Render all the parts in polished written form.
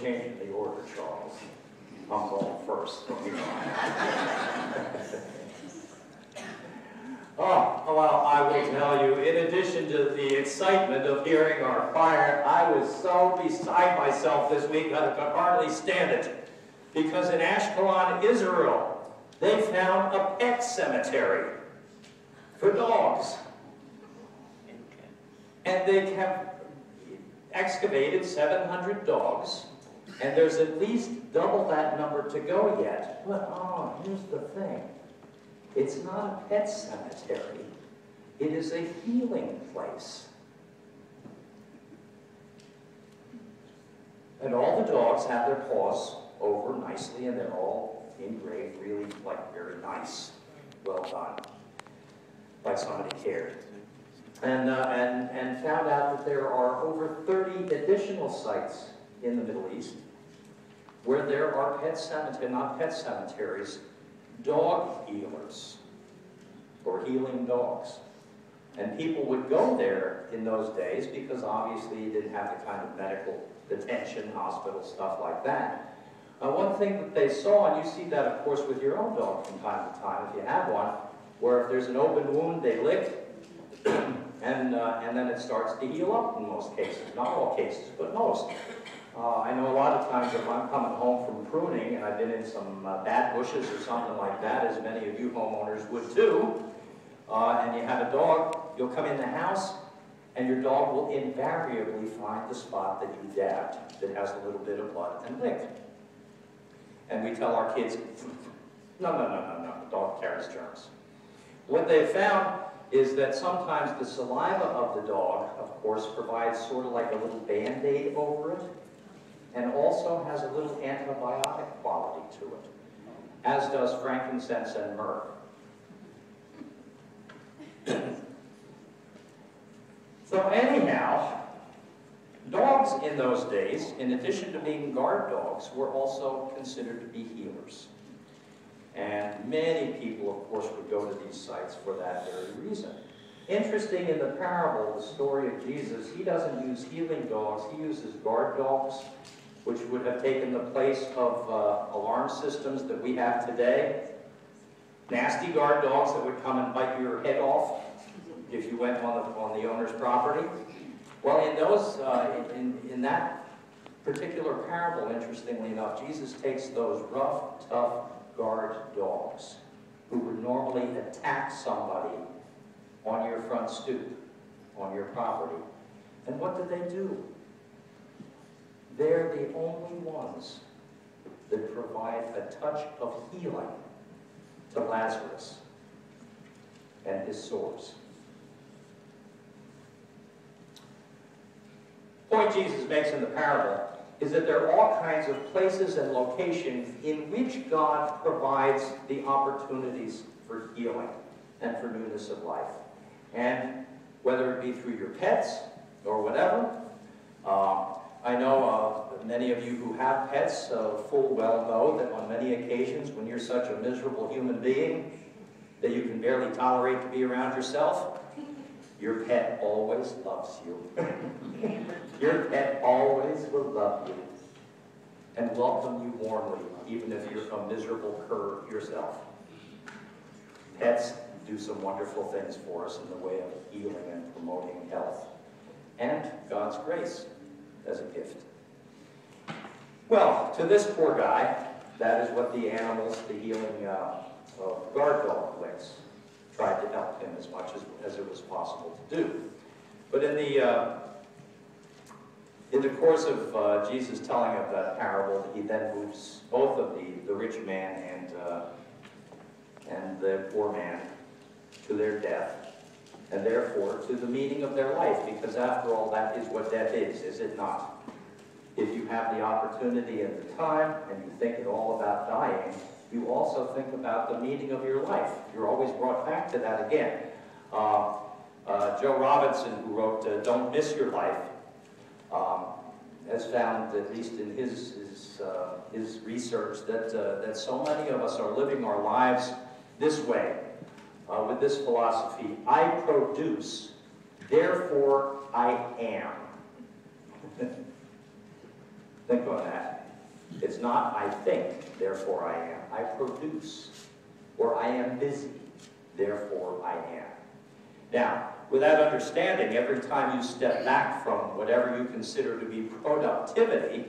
changing the order, Charles. I'm going first. Oh, well, I will tell you, in addition to the excitement of hearing our choir, I was so beside myself this week I could hardly stand it. Because in Ashkelon, Israel, they found a pet cemetery for dogs. And they have excavated 700 dogs, and there's at least double that number to go yet. But, oh, here's the thing. It's not a pet cemetery. It is a healing place. And all the dogs have their paws over nicely, and they're all engraved really, like, very nice. Well done. Like somebody cared. And found out that there are over 30 additional sites in the Middle East where there are pet cemeteries, not pet cemeteries, dog healers, or healing dogs. And people would go there in those days because obviously you didn't have the kind of medical detention, hospital, stuff like that. One thing that they saw, and you see that of course with your own dog from time to time if you have one, where if there's an open wound they lick, and then it starts to heal up in most cases. Not all cases, but most. I know a lot of times if I'm coming home from pruning and I've been in some bad bushes or something like that, as many of you homeowners would too, and you have a dog, you'll come in the house and your dog will invariably find the spot that you dabbed that has a little bit of blood and lick. And we tell our kids, no, the dog carries germs. What they've found is that sometimes the saliva of the dog, of course, provides sort of like a little Band-Aid over it, and also has a little antibiotic quality to it, as does frankincense and myrrh. So anyhow, dogs in those days, in addition to being guard dogs, were also considered to be healers. And many people, of course, would go to these sites for that very reason. Interesting, in the parable, the story of Jesus, he doesn't use healing dogs, he uses guard dogs, which would have taken the place of alarm systems that we have today. Nasty guard dogs that would come and bite your head off if you went on the owner's property. Well, in those, in that particular parable, interestingly enough, Jesus takes those rough, tough guard dogs who would normally attack somebody on your front stoop, on your property. And what do they do? They're the only ones that provide a touch of healing to Lazarus and his sores. The point Jesus makes in the parable is that there are all kinds of places and locations in which God provides the opportunities for healing and for newness of life. And whether it be through your pets or whatever, I know many of you who have pets full well know that on many occasions when you're such a miserable human being that you can barely tolerate to be around yourself, your pet always loves you. Your pet always will love you and welcome you warmly, even if you're a miserable cur yourself. Pets do some wonderful things for us in the way of healing and promoting health and God's grace as a gift. Well, to this poor guy, that is what the animals, the healing guard dog licks, tried to help him as much as it was possible to do. But in the course of Jesus telling of that parable, he then moves both of the rich man and the poor man to their death, and therefore to the meaning of their life, because after all, that is what death is it not? If you have the opportunity and the time, and you think at all about dying, you also think about the meaning of your life. You're always brought back to that again. Joe Robinson, who wrote Don't Miss Your Life, has found, at least in his research, that so many of us are living our lives this way, with this philosophy: I produce, therefore I am. Think on that. It's not I think, therefore I am. I produce, or I am busy, therefore I am. Now, with that understanding, every time you step back from whatever you consider to be productivity,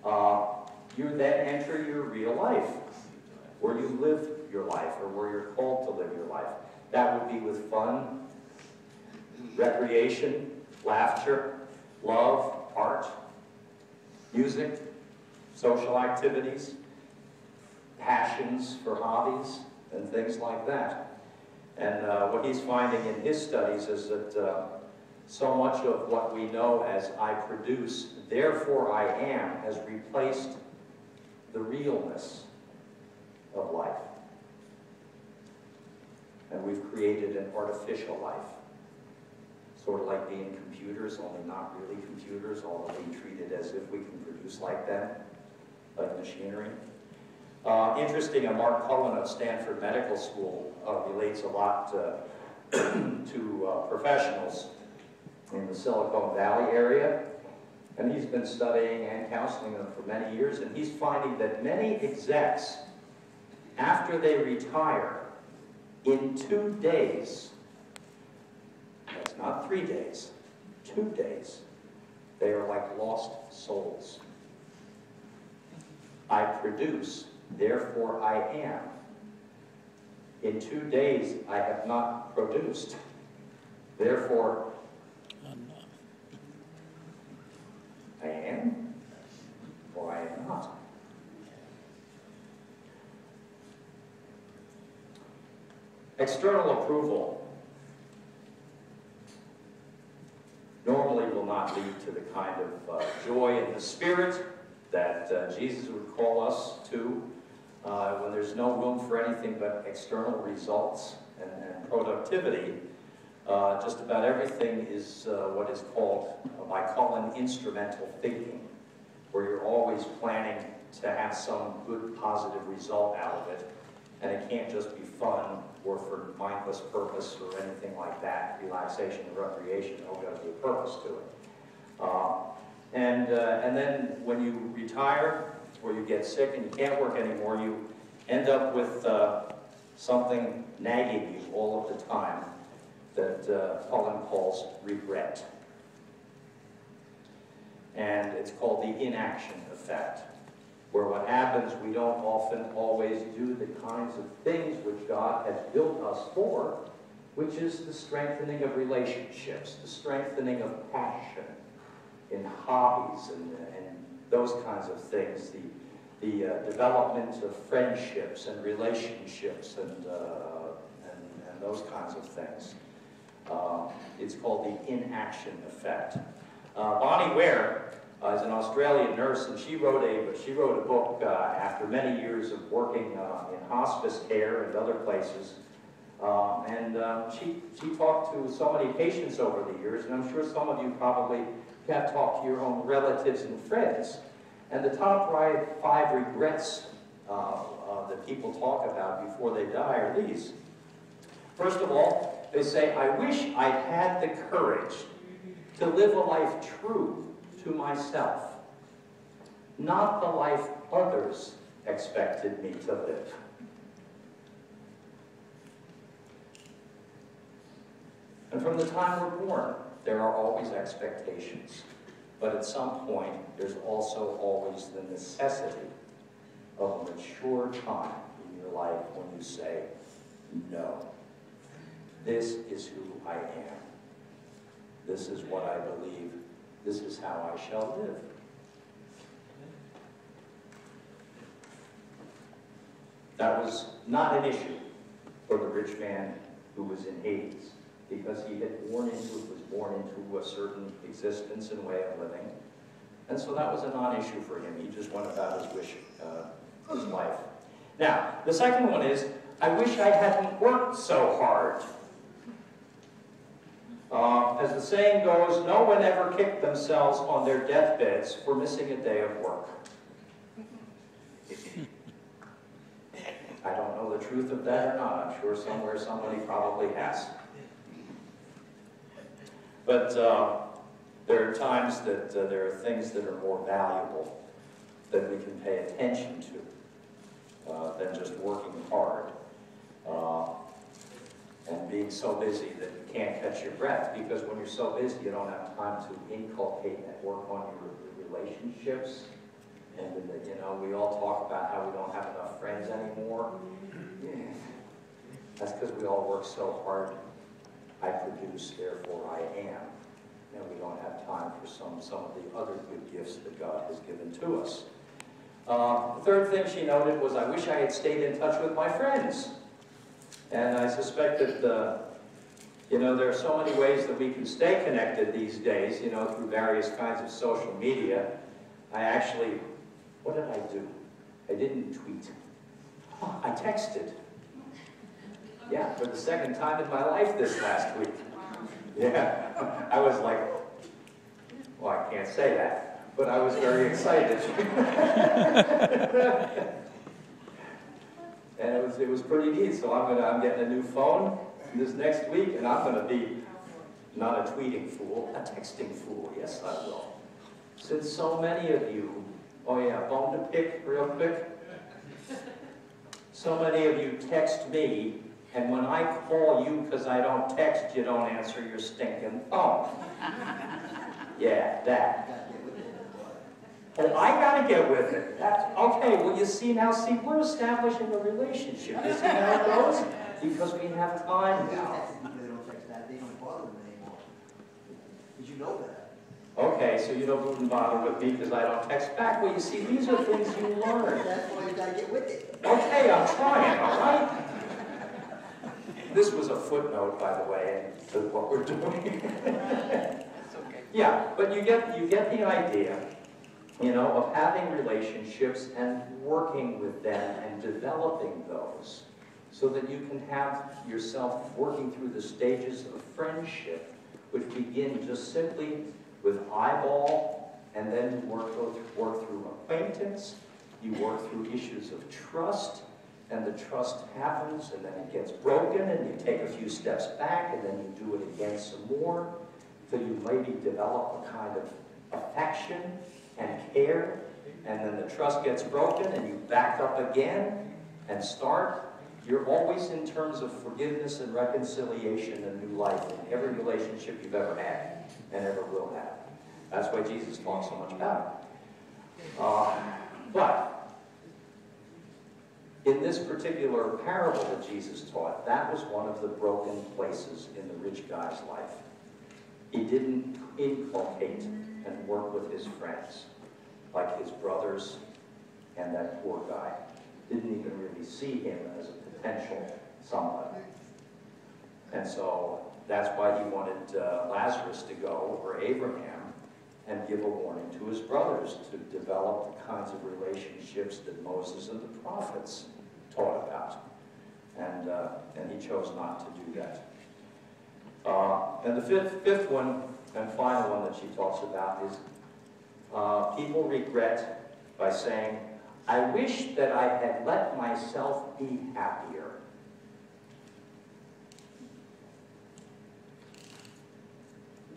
you then enter your real life, where you live your life, or where you're called to live your life. That would be with fun, recreation, laughter, love, art, music, social activities, passions for hobbies, and things like that. And what he's finding in his studies is that so much of what we know as I produce, therefore I am, has replaced the realness of life. And we've created an artificial life. Sort of like being computers, only not really computers, although we treat it as if we can produce like them, like machinery. Interesting, Mark Cullen of Stanford Medical School relates a lot to professionals in the Silicon Valley area. And he's been studying and counseling them for many years, and he's finding that many execs, after they retire, in 2 days, that's not 3 days, 2 days, they are like lost souls. I produce, therefore I am. In 2 days, I have not produced. Therefore, I am, or I am not. External approval normally will not lead to the kind of joy in the spirit that Jesus would call us to when there's no room for anything but external results and productivity. Just about everything is what is called, by Cullen, instrumental thinking, where you're always planning to have some good, positive result out of it, and it can't just be fun or for mindless purpose or anything like that, relaxation and recreation. There's got to be a purpose to it. And then when you retire or you get sick and you can't work anymore, you end up with something nagging you all of the time that Cullen calls regret. And it's called the inaction effect, where what happens, we don't often always do the kinds of things which God has built us for, which is the strengthening of relationships, the strengthening of passion in hobbies and those kinds of things, the development of friendships and relationships and those kinds of things. It's called the inaction effect. Bonnie Ware is an Australian nurse, and she wrote a book after many years of working in hospice care and other places. She talked to so many patients over the years, and I'm sure some of you probably have talked to your own relatives and friends. And the top 5 regrets that people talk about before they die are these. First of all, they say, I wish I'd had the courage to live a life true to myself, not the life others expected me to live. And from the time we're born, there are always expectations. But at some point, there's also always the necessity of a mature time in your life when you say, no, this is who I am. This is what I believe. This is how I shall live. That was not an issue for the rich man who was in Hades, because he was born into a certain existence and way of living. And so that was a non-issue for him. He just went about his life. Now, the second one is, I wish I hadn't worked so hard. As the saying goes, no one ever kicked themselves on their deathbeds for missing a day of work. I don't know the truth of that or not. I'm sure somewhere somebody probably has. But There are times that there are things that are more valuable that we can pay attention to than just working hard and being so busy that you can't catch your breath. Because when you're so busy, you don't have time to inculcate and work on your relationships. And you know, we all talk about how we don't have enough friends anymore. Yeah. That's because we all work so hard. I produce, therefore I am. And we don't have time for some of the other good gifts that God has given to us. The third thing she noted was, I wish I had stayed in touch with my friends. And I suspect that, you know, there are so many ways that we can stay connected these days, you know, through various kinds of social media. I actually, what did I do? I didn't tweet. I texted. Yeah, for the second time in my life this last week. Yeah, I was like, well, I can't say that, but I was very excited. And it was pretty neat. So I'm getting a new phone this next week, and I'm going to be not a tweeting fool, a texting fool. Yes, I will. Since so many of you, oh yeah, bone to pick real quick. So many of you text me, and when I call you because I don't text, you don't answer your stinking phone. Yeah, that. Oh, I gotta get with it. That's, okay, well you see now, we're establishing a relationship. You see how it goes? Because we have time now. They don't text that, they don't bother them anymore. Did you know that? Okay, so you don't bother with me because I don't text back. Well, you see, these are things you learn. That's why you gotta get with it. Okay, I'm trying, all right? This was a footnote, by the way, to what we're doing. Yeah, but you get the idea, you know, of having relationships and working with them and developing those so that you can have yourself working through the stages of friendship, which begin just simply with eyeball, and then you work through acquaintance, you work through issues of trust, and the trust happens, and then it gets broken, and you take a few steps back, and then you do it again some more, till you maybe develop a kind of affection and care, and then the trust gets broken, and you back up again and start. You're always in terms of forgiveness and reconciliation and new life in every relationship you've ever had and ever will have. That's why Jesus talks so much about it. But in this particular parable that Jesus taught, that was one of the broken places in the rich guy's life. He didn't inculcate and work with his friends like his brothers and that poor guy. Didn't even really see him as a potential somebody. And so that's why he wanted Lazarus to go, or Abraham, and give a warning to his brothers to develop the kinds of relationships that Moses and the prophets taught about. And he chose not to do that. And the fifth one and final one that she talks about is people regret by saying, I wish that I had let myself be happier.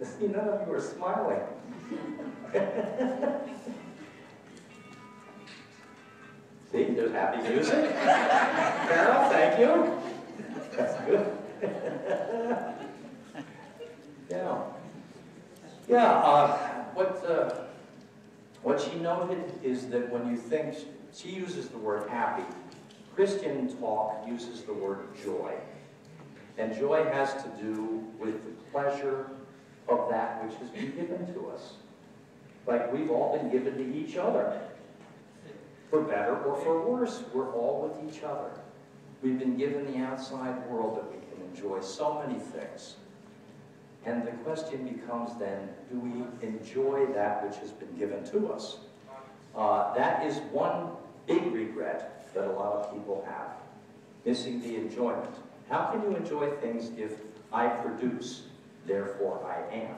See, none of you are smiling. See, there's happy music. Carol, thank you. That's good. Yeah. Yeah, what she noted is that when you think, she uses the word happy. Christian talk uses the word joy. And joy has to do with the pleasure of that which has been given to us. Like we've all been given to each other. For better or for worse, we're all with each other. We've been given the outside world that we can enjoy so many things. And the question becomes then, do we enjoy that which has been given to us? That is one big regret that a lot of people have, missing the enjoyment. How can you enjoy things if I produce, therefore I am?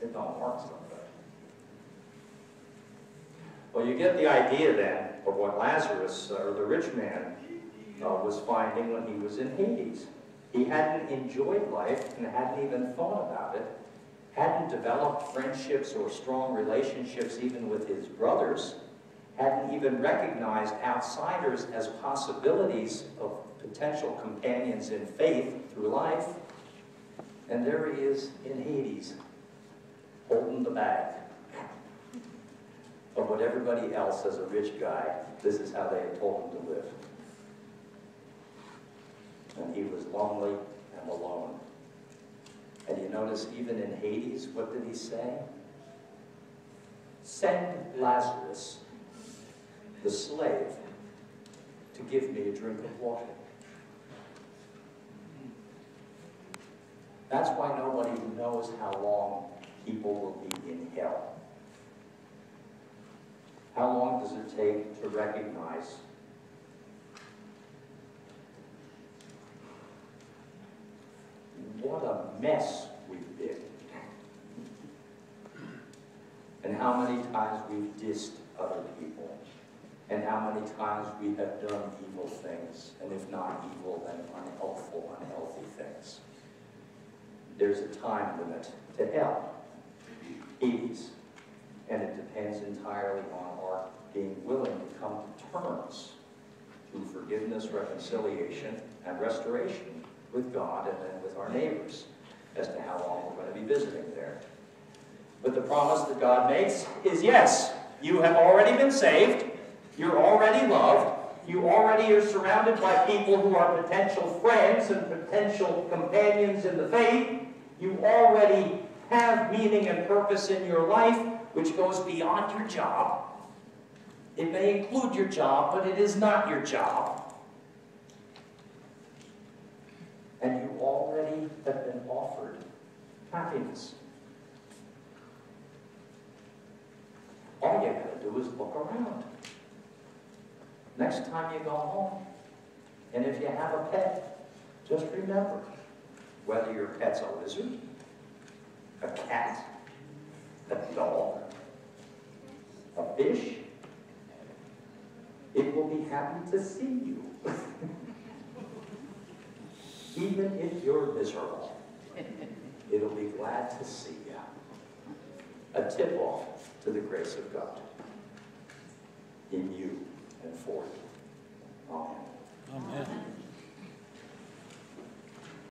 It don't work so good. Well, you get the idea then of what Lazarus, or the rich man, was finding when he was in Hades. He hadn't enjoyed life and hadn't even thought about it. hadn't developed friendships or strong relationships even with his brothers, hadn't even recognized outsiders as possibilities of potential companions in faith through life. And there he is in Hades, holding the bag of what everybody else as a rich guy, this is how they had told him to live. And he was lonely and alone. And you notice even in Hades, what did he say? Send Lazarus, the slave, to give me a drink of water. That's why nobody knows how long people will be in hell. How long does it take to recognize what a mess we've been? And how many times we've dissed other people? And how many times we have done evil things, and if not evil, then unhelpful, unhealthy things. There's a time limit to hell, Hades, and it depends entirely on our being willing to come to terms through forgiveness, reconciliation, and restoration with God and then with our neighbors as to how long we're going to be visiting there. But the promise that God makes is yes, you have already been saved, you're already loved, you already are surrounded by people who are potential friends and potential companions in the faith, you already have meaning and purpose in your life, which goes beyond your job. It may include your job, but it is not your job. And you already have been offered happiness. All you gotta do is look around. Next time you go home, and if you have a pet, just remember, whether your pet's a lizard, a cat, a dog, a fish, it will be happy to see you. Even if you're miserable, it'll be glad to see you. A tip-off to the grace of God in you and for you. Amen. Amen.